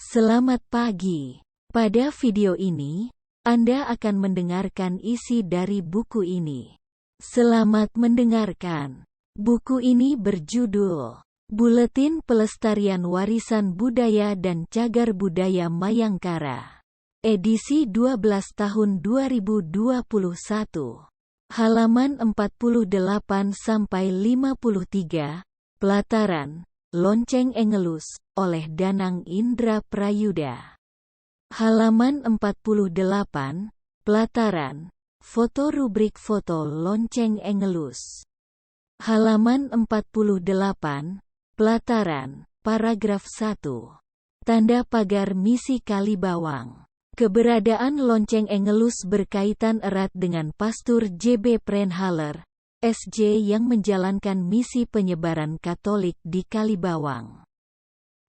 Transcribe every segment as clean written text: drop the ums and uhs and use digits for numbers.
Selamat pagi. Pada video ini, Anda akan mendengarkan isi dari buku ini. Selamat mendengarkan. Buku ini berjudul Buletin Pelestarian Warisan Budaya dan Cagar Budaya Mayangkara. Edisi 12 tahun 2021. Halaman 48-53, Pelataran, Lonceng Engelus, oleh Danang Indra Prayuda. Halaman 48, Pelataran, foto rubrik foto Lonceng Engelus. Halaman 48, Pelataran, paragraf 1. Tanda pagar misi Kalibawang. Keberadaan Lonceng Engelus berkaitan erat dengan Pastur J.B. Prenhaler, S.J. yang menjalankan misi penyebaran Katolik di Kalibawang.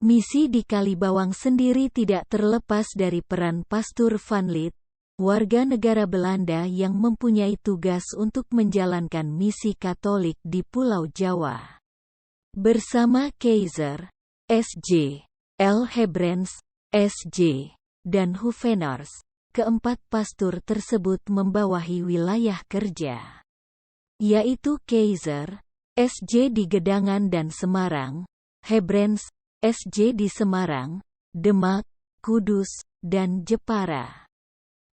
Misi di Kalibawang sendiri tidak terlepas dari peran Pastur Van Lith, warga negara Belanda yang mempunyai tugas untuk menjalankan misi Katolik di Pulau Jawa. Bersama Keizer, S.J., L. Hebreens, S.J., dan Huvenors, keempat pastur tersebut membawahi wilayah kerja, yaitu Keizer, S.J. di Gedangan dan Semarang, Hebreens, S.J. di Semarang, Demak, Kudus, dan Jepara,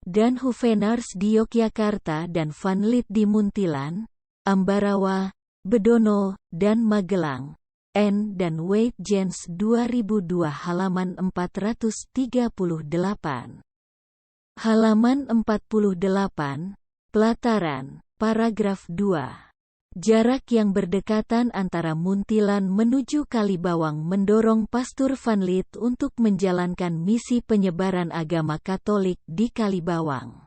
dan Huvenors di Yogyakarta dan Van Lith di Muntilan, Ambarawa, Bedono, dan Magelang. N. dan Wade Jens 2002 halaman 438. Halaman 48, Pelataran, paragraf 2. Jarak yang berdekatan antara Muntilan menuju Kalibawang mendorong Pastur Van Lith untuk menjalankan misi penyebaran agama Katolik di Kalibawang.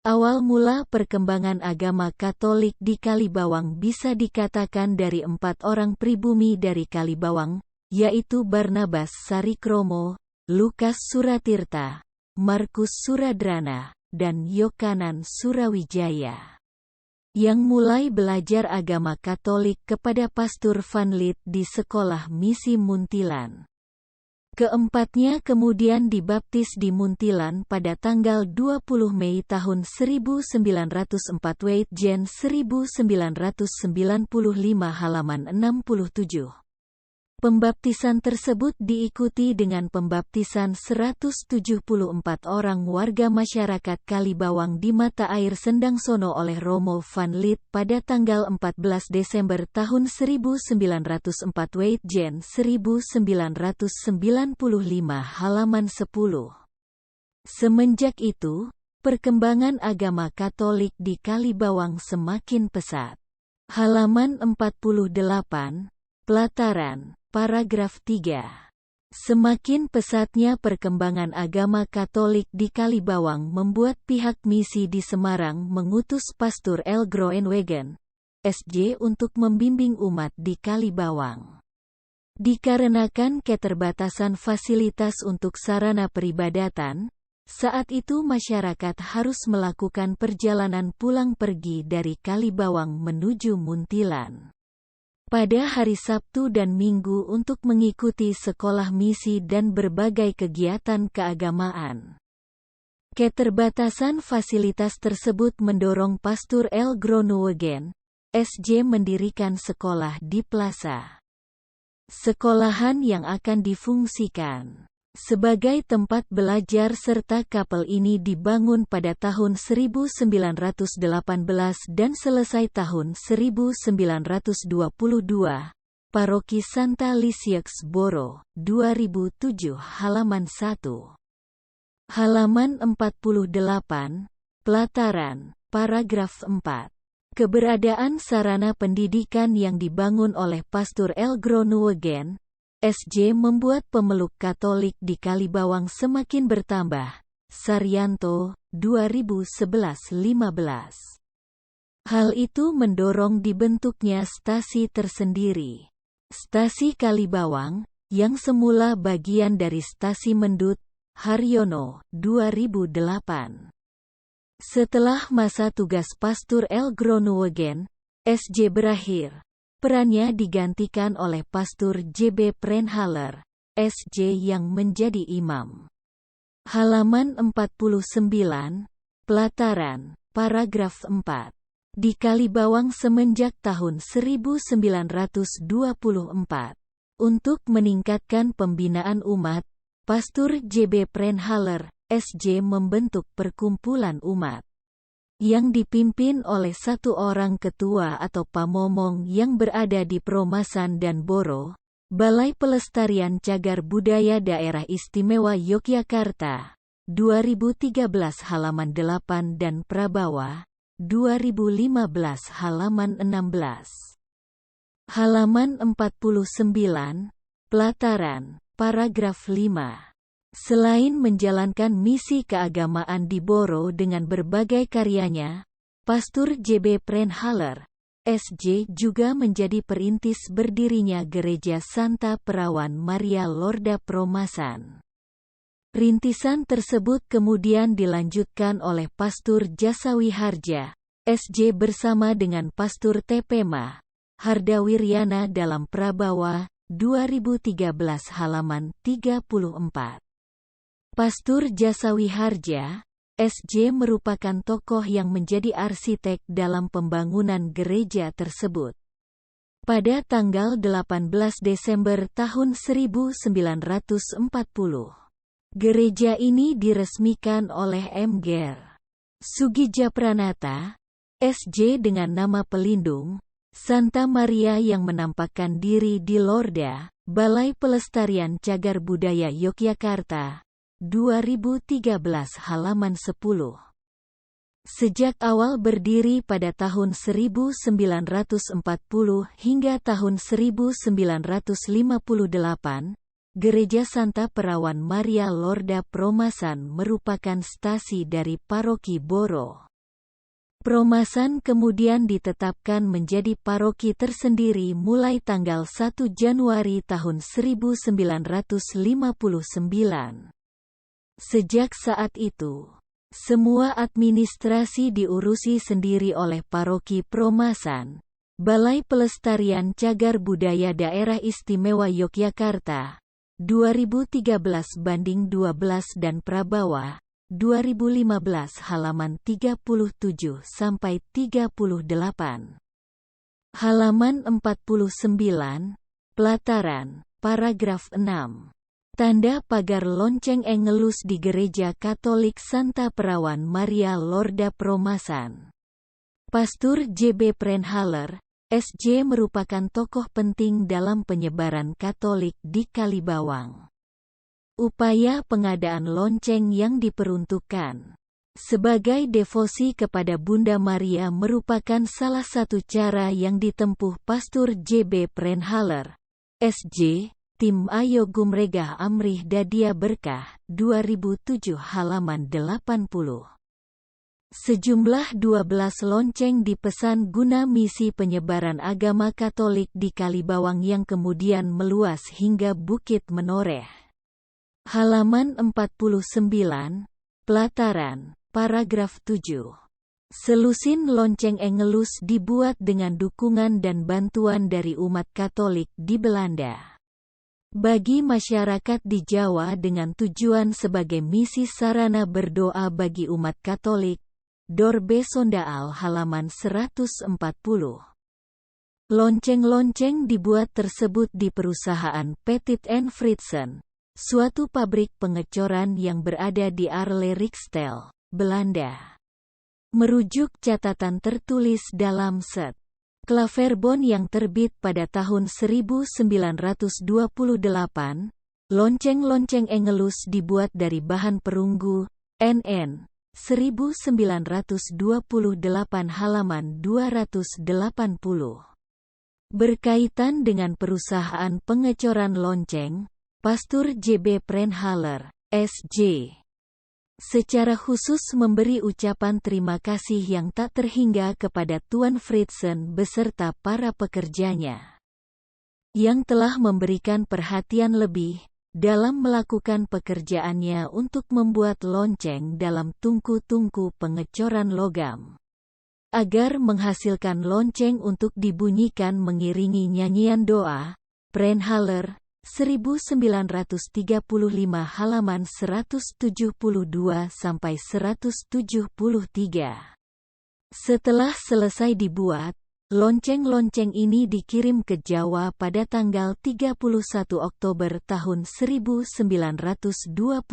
Awal mula perkembangan agama Katolik di Kalibawang bisa dikatakan dari 4 orang pribumi dari Kalibawang, yaitu Barnabas Sarikromo, Lukas Suratirta, Markus Suradrana, dan Yokanan Surawijaya, yang mulai belajar agama Katolik kepada Pastur Van Lith di sekolah misi Muntilan. Keempatnya kemudian dibaptis di Muntilan pada tanggal 20 Mei tahun 1904 Wade Jen 1995 halaman 67. Pembaptisan tersebut diikuti dengan pembaptisan 174 orang warga masyarakat Kalibawang di mata air Sendangsono oleh Romo Van Lith pada tanggal 14 Desember tahun 1904 Wade Jen 1995 halaman 10. Semenjak itu, perkembangan agama Katolik di Kalibawang semakin pesat. Halaman 48, Pelataran, paragraf 3. Semakin pesatnya perkembangan agama Katolik di Kalibawang membuat pihak misi di Semarang mengutus Pastur L. Groenewegen, S.J. untuk membimbing umat di Kalibawang. Dikarenakan keterbatasan fasilitas untuk sarana peribadatan, saat itu masyarakat harus melakukan perjalanan pulang pergi dari Kalibawang menuju Muntilan pada hari Sabtu dan Minggu untuk mengikuti sekolah misi dan berbagai kegiatan keagamaan. Keterbatasan fasilitas tersebut mendorong Pastur L. Groenewegen, S.J. mendirikan sekolah di Plaza sekolahan yang akan difungsikan sebagai tempat belajar serta kapel ini dibangun pada tahun 1918 dan selesai tahun 1922. Paroki Santa Lisieux Boro, 2007 halaman 1. Halaman 48, Pelataran, paragraf 4. Keberadaan sarana pendidikan yang dibangun oleh Pastur L. Groenewegen, S.J. membuat pemeluk Katolik di Kalibawang semakin bertambah. Saryanto, 2011-15. Hal itu mendorong dibentuknya stasi tersendiri. Stasi Kalibawang, yang semula bagian dari Stasi Mendut, Haryono, 2008. Setelah masa tugas Pastur L. Groenewegen, S.J. berakhir, perannya digantikan oleh Pastur J.B. Prenhaler, SJ yang menjadi imam. Halaman 49, Pelataran, paragraf 4. Di Kalibawang semenjak tahun 1924. Untuk meningkatkan pembinaan umat, Pastur J.B. Prenhaler, SJ membentuk perkumpulan umat yang dipimpin oleh satu orang ketua atau pamomong yang berada di Promasan dan Boro, Balai Pelestarian Cagar Budaya Daerah Istimewa Yogyakarta, 2013 halaman 8 dan Prabawa, 2015 halaman 16. Halaman 49, Pelataran, paragraf 5. Selain menjalankan misi keagamaan di Boro dengan berbagai karyanya, Pastur J.B. Prenhaler, SJ juga menjadi perintis berdirinya Gereja Santa Perawan Maria Lorda Promasan. Rintisan tersebut kemudian dilanjutkan oleh Pastur Jasawi Harja, SJ bersama dengan Pastur Tepema Hardawiryana dalam Prabawa, 2013 halaman 34. Pastur Jasawi Harja, SJ merupakan tokoh yang menjadi arsitek dalam pembangunan gereja tersebut. Pada tanggal 18 Desember tahun 1940, gereja ini diresmikan oleh M. Ger. Sugijapranata, SJ dengan nama pelindung, Santa Maria yang menampakkan diri di Lorda, Balai Pelestarian Cagar Budaya Yogyakarta, 2013 halaman 10. Sejak awal berdiri pada tahun 1940 hingga tahun 1958, Gereja Santa Perawan Maria Lorda Promasan merupakan stasi dari Paroki Boro. Promasan kemudian ditetapkan menjadi paroki tersendiri mulai tanggal 1 Januari tahun 1959. Sejak saat itu, semua administrasi diurusi sendiri oleh Paroki Promasan, Balai Pelestarian Cagar Budaya Daerah Istimewa Yogyakarta, 2013 banding 12 dan Prabawa, 2015 halaman 37 sampai 38. Halaman 49, Pelataran, paragraf 6. Tanda pagar lonceng Engelus di Gereja Katolik Santa Perawan Maria Lorda Promasan. Pastur J.B. Prenhaler, SJ merupakan tokoh penting dalam penyebaran Katolik di Kalibawang. Upaya pengadaan lonceng yang diperuntukkan sebagai devosi kepada Bunda Maria merupakan salah satu cara yang ditempuh Pastur J.B. Prenhaler, SJ, Tim Ayo Gumregah Amrih Dadia Berkah, 2007 halaman 80. Sejumlah 12 lonceng dipesan guna misi penyebaran agama Katolik di Kalibawang yang kemudian meluas hingga Bukit Menoreh. Halaman 49, Pelataran, paragraf 7. Selusin lonceng Engelus dibuat dengan dukungan dan bantuan dari umat Katolik di Belanda. Bagi masyarakat di Jawa dengan tujuan sebagai misi sarana berdoa bagi umat Katolik, Dorbe Sondaal halaman 140. Lonceng-lonceng dibuat tersebut di perusahaan Petit & Fritsen, suatu pabrik pengecoran yang berada di Arle Rikstel, Belanda. Merujuk catatan tertulis dalam Set. Klaverbon yang terbit pada tahun 1928, lonceng-lonceng Engelus dibuat dari bahan perunggu, NN, 1928 halaman 280. Berkaitan dengan perusahaan pengecoran lonceng, Pastur J.B. Prenhaler, SJ. Secara khusus memberi ucapan terima kasih yang tak terhingga kepada Tuan Fritsen beserta para pekerjanya yang telah memberikan perhatian lebih dalam melakukan pekerjaannya untuk membuat lonceng dalam tungku-tungku pengecoran logam agar menghasilkan lonceng untuk dibunyikan mengiringi nyanyian doa. Prenhaler, 1935 halaman 172-173. Setelah selesai dibuat, lonceng-lonceng ini dikirim ke Jawa pada tanggal 31 Oktober tahun 1928.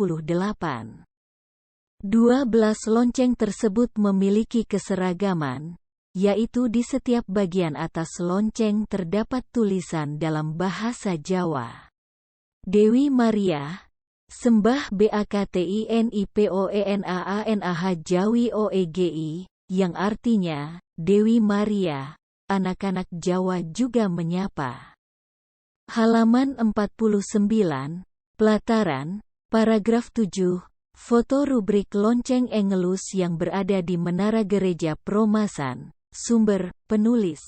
12 lonceng tersebut memiliki keseragaman, yaitu di setiap bagian atas lonceng terdapat tulisan dalam bahasa Jawa. Dewi Maria, Sembah Baktinippoenanah Jawi Oegi, yang artinya, Dewi Maria, anak-anak Jawa juga menyapa. Halaman 49, Pelataran, paragraf 7, foto rubrik Lonceng Engelus yang berada di Menara Gereja Promasan, sumber, penulis.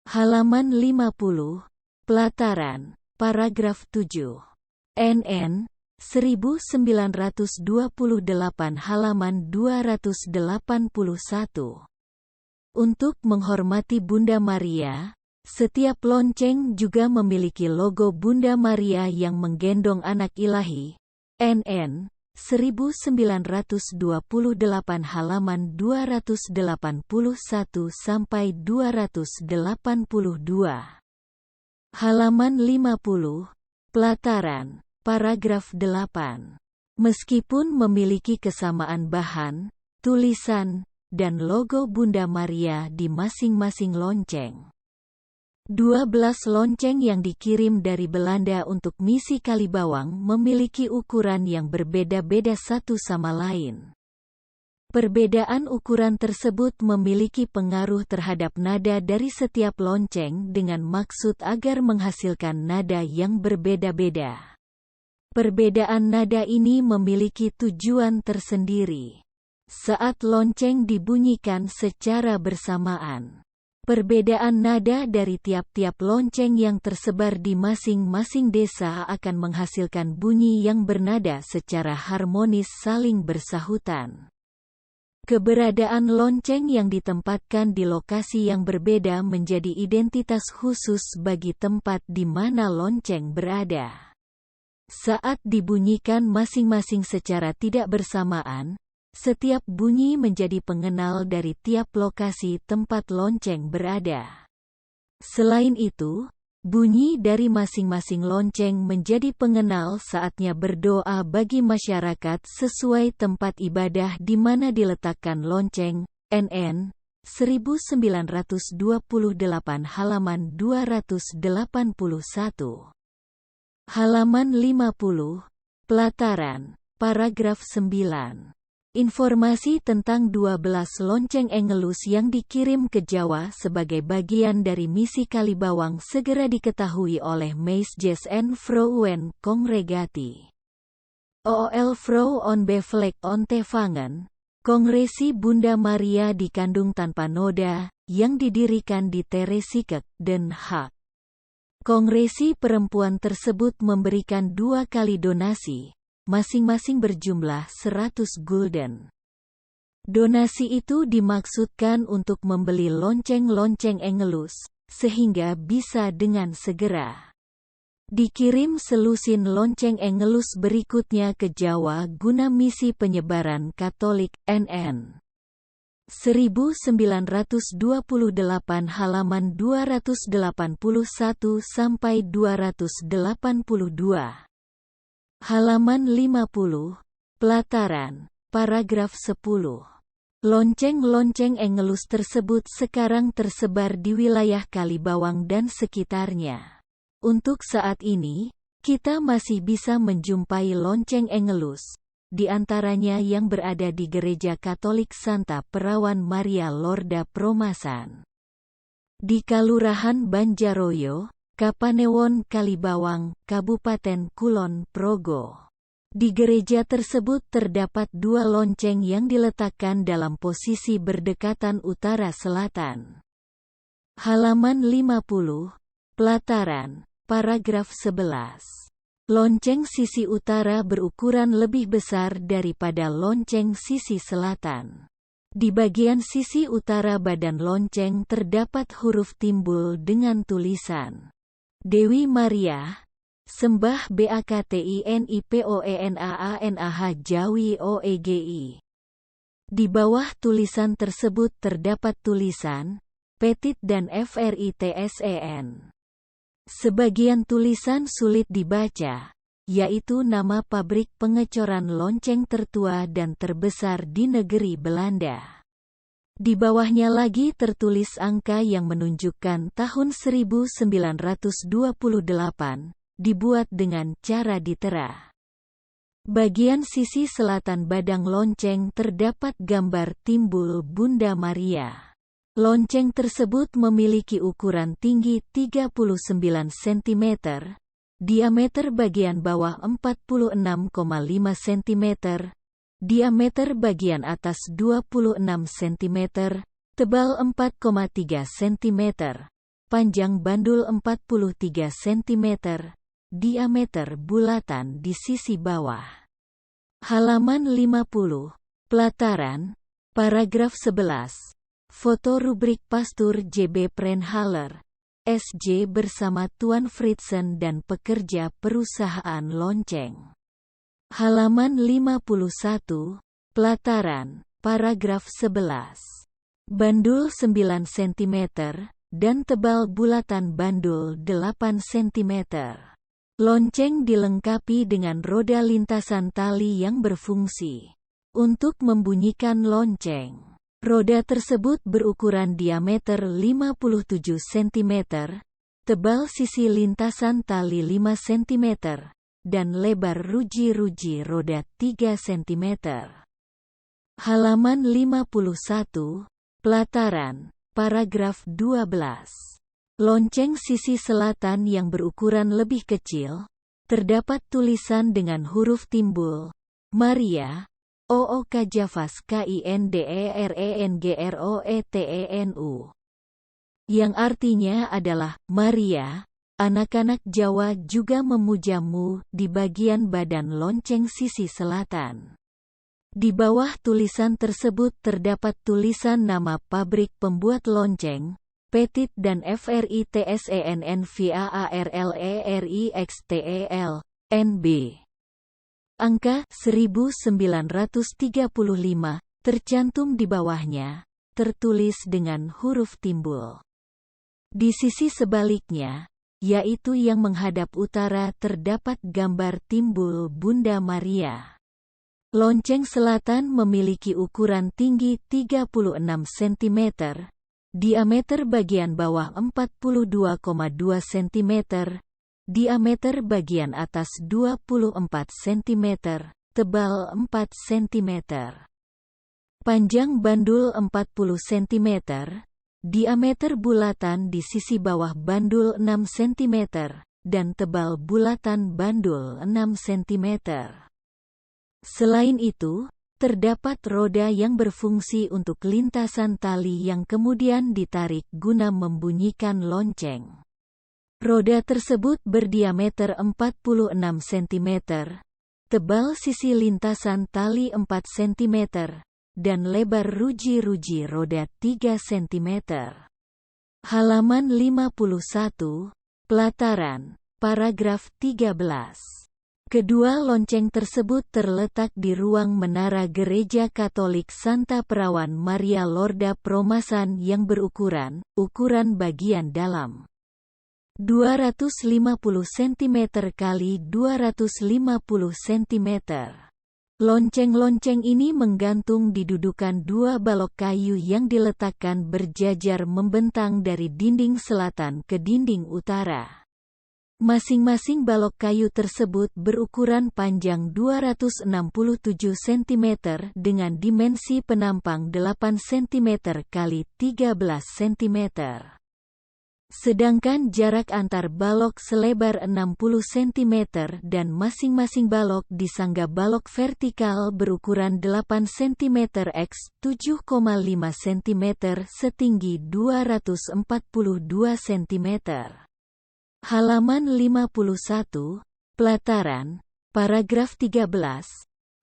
Halaman 50, Pelataran, paragraf 7. NN, 1928 halaman 281. Untuk menghormati Bunda Maria, setiap lonceng juga memiliki logo Bunda Maria yang menggendong anak ilahi. NN, 1928 halaman 281-282. Halaman 50, Pelataran, paragraf 8. Meskipun memiliki kesamaan bahan, tulisan, dan logo Bunda Maria di masing-masing lonceng. 12 lonceng yang dikirim dari Belanda untuk misi Kalibawang memiliki ukuran yang berbeda-beda satu sama lain. Perbedaan ukuran tersebut memiliki pengaruh terhadap nada dari setiap lonceng dengan maksud agar menghasilkan nada yang berbeda-beda. Perbedaan nada ini memiliki tujuan tersendiri. Saat lonceng dibunyikan secara bersamaan, perbedaan nada dari tiap-tiap lonceng yang tersebar di masing-masing desa akan menghasilkan bunyi yang bernada secara harmonis saling bersahutan. Keberadaan lonceng yang ditempatkan di lokasi yang berbeda menjadi identitas khusus bagi tempat di mana lonceng berada. Saat dibunyikan masing-masing secara tidak bersamaan, setiap bunyi menjadi pengenal dari tiap lokasi tempat lonceng berada. Selain itu, bunyi dari masing-masing lonceng menjadi pengenal saatnya berdoa bagi masyarakat sesuai tempat ibadah di mana diletakkan lonceng. NN, 1928 halaman 281. Halaman 50, Pelataran, paragraf 9. Informasi tentang 12 lonceng Engelus yang dikirim ke Jawa sebagai bagian dari misi Kalibawang segera diketahui oleh Meisjes en Vrouwen Congregati. OL Vrouw on Bevlek Ontevangen, Kongresi Bunda Maria di Kandung Tanpa Noda, yang didirikan di Teresikek, Den Haag. Kongresi perempuan tersebut memberikan 2 kali donasi, masing-masing berjumlah 100 gulden. Donasi itu dimaksudkan untuk membeli lonceng-lonceng Engelus, sehingga bisa dengan segera dikirim selusin lonceng Engelus berikutnya ke Jawa guna misi penyebaran Katolik. NN, 1928 halaman 281-282. Halaman 50, Pelataran, paragraf 10. Lonceng-lonceng Engelus tersebut sekarang tersebar di wilayah Kalibawang dan sekitarnya. Untuk saat ini, kita masih bisa menjumpai lonceng Engelus, di antaranya yang berada di Gereja Katolik Santa Perawan Maria Lorda Promasan, di Kalurahan Banjaroyo, Kapanewon Kalibawang, Kabupaten Kulon Progo. Di gereja tersebut terdapat 2 lonceng yang diletakkan dalam posisi berdekatan utara-selatan. Halaman 50, Pelataran, paragraf 11. Lonceng sisi utara berukuran lebih besar daripada lonceng sisi selatan. Di bagian sisi utara badan lonceng terdapat huruf timbul dengan tulisan Dewi Maria, Sembah BAKTINIPOENAANAH Jawi OEGI. Di bawah tulisan tersebut terdapat tulisan, Petit dan FRITSEN. Sebagian tulisan sulit dibaca, yaitu nama pabrik pengecoran lonceng tertua dan terbesar di negeri Belanda. Di bawahnya lagi tertulis angka yang menunjukkan tahun 1928, dibuat dengan cara ditera. Bagian sisi selatan badang lonceng terdapat gambar timbul Bunda Maria. Lonceng tersebut memiliki ukuran tinggi 39 cm, diameter bagian bawah 46,5 cm, diameter bagian atas 26 cm, tebal 4,3 cm, panjang bandul 43 cm, diameter bulatan di sisi bawah. Halaman 50. Pelataran, paragraf 11. Foto rubrik Pastur JB Prenhaler, SJ bersama Tuan Fritzen dan pekerja perusahaan lonceng. Halaman 51. Pelataran, paragraf 11. Bandul 9 cm, dan tebal bulatan bandul 8 cm. Lonceng dilengkapi dengan roda lintasan tali yang berfungsi untuk membunyikan lonceng. Roda tersebut berukuran diameter 57 cm, tebal sisi lintasan tali 5 cm, dan lebar ruji-ruji roda 3 cm. Halaman 51. Pelataran, paragraf 12. Lonceng sisi selatan yang berukuran lebih kecil, terdapat tulisan dengan huruf timbul, Maria, OOK Javas KINDERENGROETENU, yang artinya adalah, Maria, anak-anak Jawa juga memujamu, di bagian badan lonceng sisi selatan. Di bawah tulisan tersebut terdapat tulisan nama pabrik pembuat lonceng, Petit dan FRITSENVAARLERIXTEL, NB. Angka 1935 tercantum di bawahnya, tertulis dengan huruf timbul. Di sisi sebaliknya, yaitu yang menghadap utara, terdapat gambar timbul Bunda Maria. Lonceng selatan memiliki ukuran tinggi 36 cm, diameter bagian bawah 42,2 cm, diameter bagian atas 24 cm, tebal 4 cm. Panjang bandul 40 cm, diameter bulatan di sisi bawah bandul 6 cm, dan tebal bulatan bandul 6 cm. Selain itu, terdapat roda yang berfungsi untuk lintasan tali yang kemudian ditarik guna membunyikan lonceng. Roda tersebut berdiameter 46 cm, tebal sisi lintasan tali 4 cm, dan lebar ruji-ruji roda 3 cm. Halaman 51. Pelataran, paragraf 13. Kedua lonceng tersebut terletak di ruang menara Gereja Katolik Santa Perawan Maria Lorda Promasan yang ukuran bagian dalam 250 cm x 250 cm. Lonceng-lonceng ini menggantung di dudukan dua balok kayu yang diletakkan berjajar membentang dari dinding selatan ke dinding utara. Masing-masing balok kayu tersebut berukuran panjang 267 cm dengan dimensi penampang 8 cm x 13 cm. Sedangkan jarak antar balok selebar 60 cm dan masing-masing balok disangga balok vertikal berukuran 8 cm x 7,5 cm setinggi 242 cm. Halaman 51. Pelataran, paragraf 13.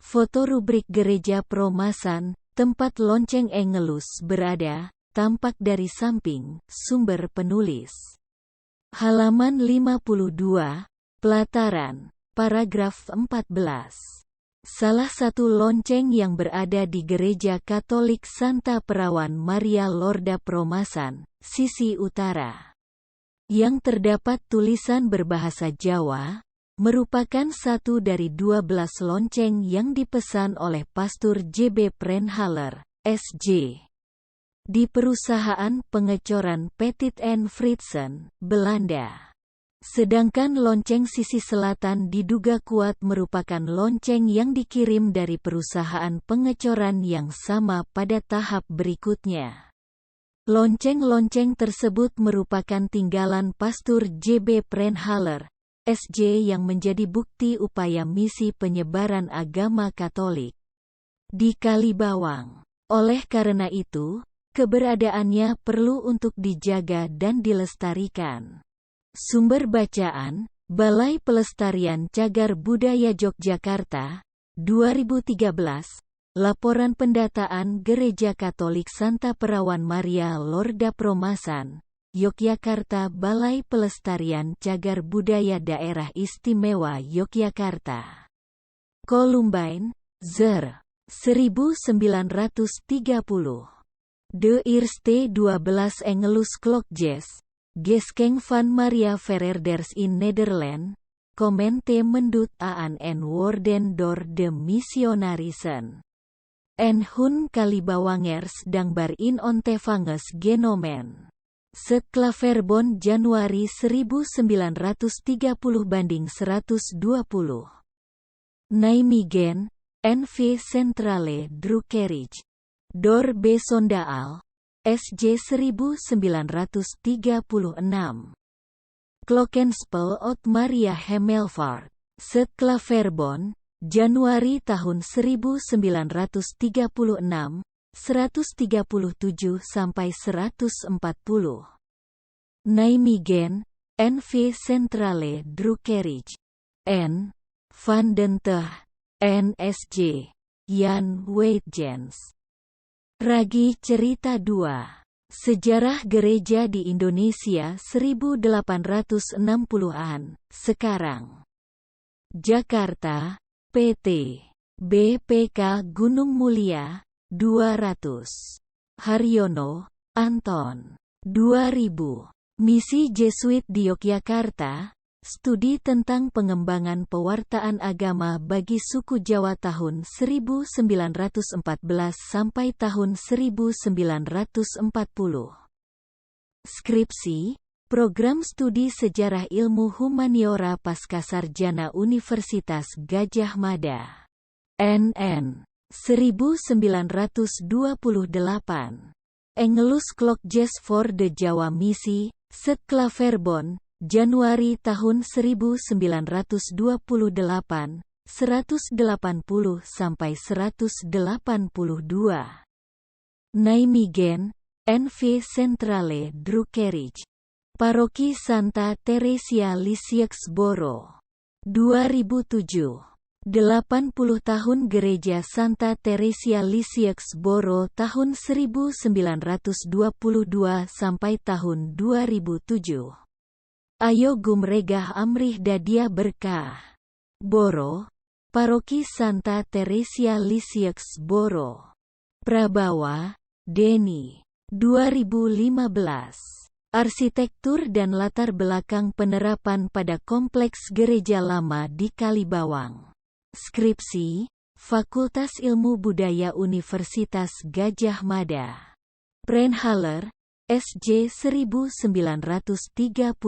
Foto rubrik Gereja Promasan, tempat lonceng Engelus berada, tampak dari samping, sumber penulis. Halaman 52. Pelataran, paragraf 14. Salah satu lonceng yang berada di Gereja Katolik Santa Perawan Maria Lorda Promasan, sisi utara, yang terdapat tulisan berbahasa Jawa, merupakan satu dari 12 lonceng yang dipesan oleh Pastor J.B. Prenhaller, S.J. di perusahaan pengecoran Petit en Fritsen, Belanda. Sedangkan lonceng sisi selatan diduga kuat merupakan lonceng yang dikirim dari perusahaan pengecoran yang sama pada tahap berikutnya. Lonceng-lonceng tersebut merupakan tinggalan Pastor J.B. Prenhaller, S.J. yang menjadi bukti upaya misi penyebaran agama Katolik di Kalibawang. Oleh karena itu, keberadaannya perlu untuk dijaga dan dilestarikan. Sumber bacaan, Balai Pelestarian Cagar Budaya Yogyakarta, 2013, Laporan Pendataan Gereja Katolik Santa Perawan Maria Lorda Promasan, Yogyakarta. Balai Pelestarian Cagar Budaya Daerah Istimewa Yogyakarta. Columbine, Zer. 1930. De Eerste 12 Engelus Klokjes, Geschenk van Maria Vererders in Nederland, Commente Mendut aan en Woorden door de Missionarissen. En hun Kalibawangers dankbaar in ontevanges genomen. Set Klaverbond Januari 1930 / 120. Nijmegen, N.V. Centrale Drukkerij. Door B. Sondaal, S.J. 1936. Klokkenspel Ot Maria Hemelvaart. Set Klaverbond, Januari tahun 1936, 137 sampai 140. Nijmegen, N.V. Centrale Drukkerij. N. Van den Teh, N.S.J. Jan Weitjens. Ragi Cerita 2. Sejarah Gereja di Indonesia 1860-an, sekarang. Jakarta, PT. BPK Gunung Mulia, 200. Haryono, Anton. 2000. Misi Jesuit di Yogyakarta, Studi tentang pengembangan pewartaan agama bagi suku Jawa tahun 1914 sampai tahun 1940. Skripsi, Program Studi Sejarah Ilmu Humaniora Pascasarjana Universitas Gadjah Mada. NN 1928. Engelus Klokjes voor de Jawa Missie, Set Klaverbond, Januari tahun 1928, 180 sampai 182. Nijmegen, N.V. Centrale Drukkerij. Paroki Santa Teresia Lisieux-Boro. 2007. 80 tahun Gereja Santa Teresia Lisieux-Boro tahun 1922 sampai tahun 2007. Ayo gumregah amrih dadia berkah. Boro, Paroki Santa Teresia Lisieux-Boro. Prabawa, Denny. 2015. Arsitektur dan latar belakang penerapan pada kompleks gereja lama di Kalibawang. Skripsi, Fakultas Ilmu Budaya Universitas Gadjah Mada. Prenhaller, S.J. 1935.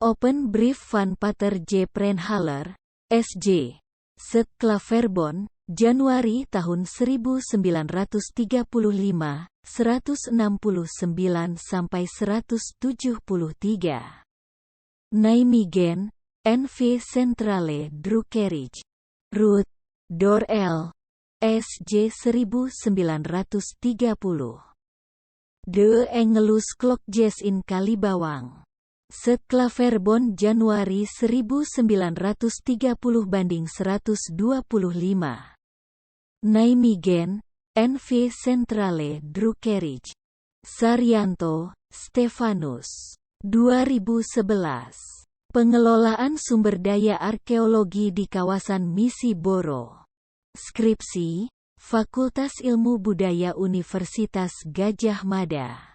Open Brief van Pater J. Prenhaller, S.J. Set Klaverbond, Januari tahun 1935, 169 sampai 173. Nijmegen, N.V. Centrale Drukkerij. Ruth, Door L. S.J. 1930. De Engelus Klokjes in Kalibawang. Set Klaverbond Januari 1930 / 125. Nijmegen, N.V. Centrale Drukkerij. Saryanto, Stefanus. 2011. Pengelolaan sumber daya arkeologi di kawasan Misi Boro. Skripsi, Fakultas Ilmu Budaya Universitas Gadjah Mada.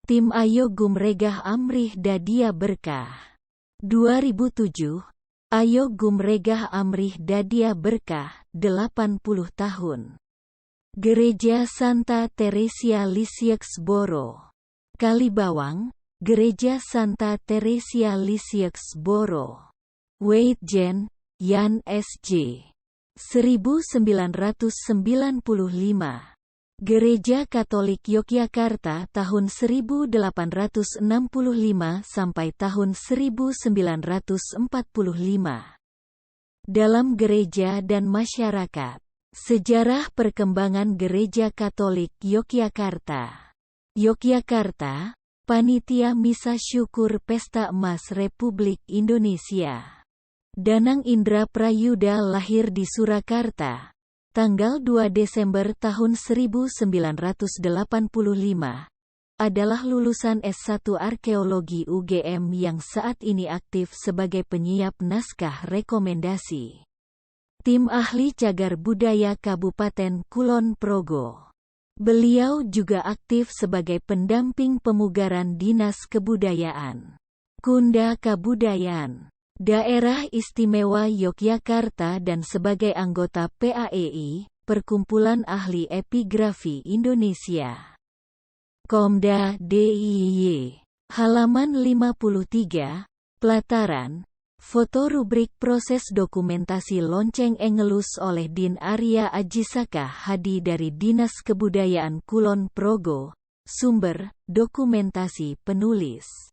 Tim Ayo Gumregah Amrih Dadia Berkah. 2007, Ayo Gumregah Amrih Dadia Berkah, 80 tahun. Gereja Santa Teresia Lisieux Boro. Kalibawang, Gereja Santa Teresia Lisieux Boro. Weitjen, Yan S.J. 1995. Gereja Katolik Yogyakarta tahun 1865 sampai tahun 1945. Dalam gereja dan masyarakat. Sejarah perkembangan Gereja Katolik Yogyakarta. Yogyakarta, Panitia Misa Syukur Pesta Emas Republik Indonesia. Danang Indra Prayuda lahir di Surakarta, tanggal 2 Desember tahun 1985, adalah lulusan S1 Arkeologi UGM yang saat ini aktif sebagai penyiap naskah rekomendasi. Tim Ahli Cagar Budaya Kabupaten Kulon Progo. Beliau juga aktif sebagai pendamping pemugaran Dinas Kebudayaan, Kunda Kabudayaan, Daerah Istimewa Yogyakarta dan sebagai anggota PAEI, Perkumpulan Ahli Epigrafi Indonesia. Komda DIY. Halaman 53, Pelataran. Foto rubrik proses dokumentasi lonceng Engelus oleh Din Arya Ajisaka Hadi dari Dinas Kebudayaan Kulon Progo. Sumber, dokumentasi penulis.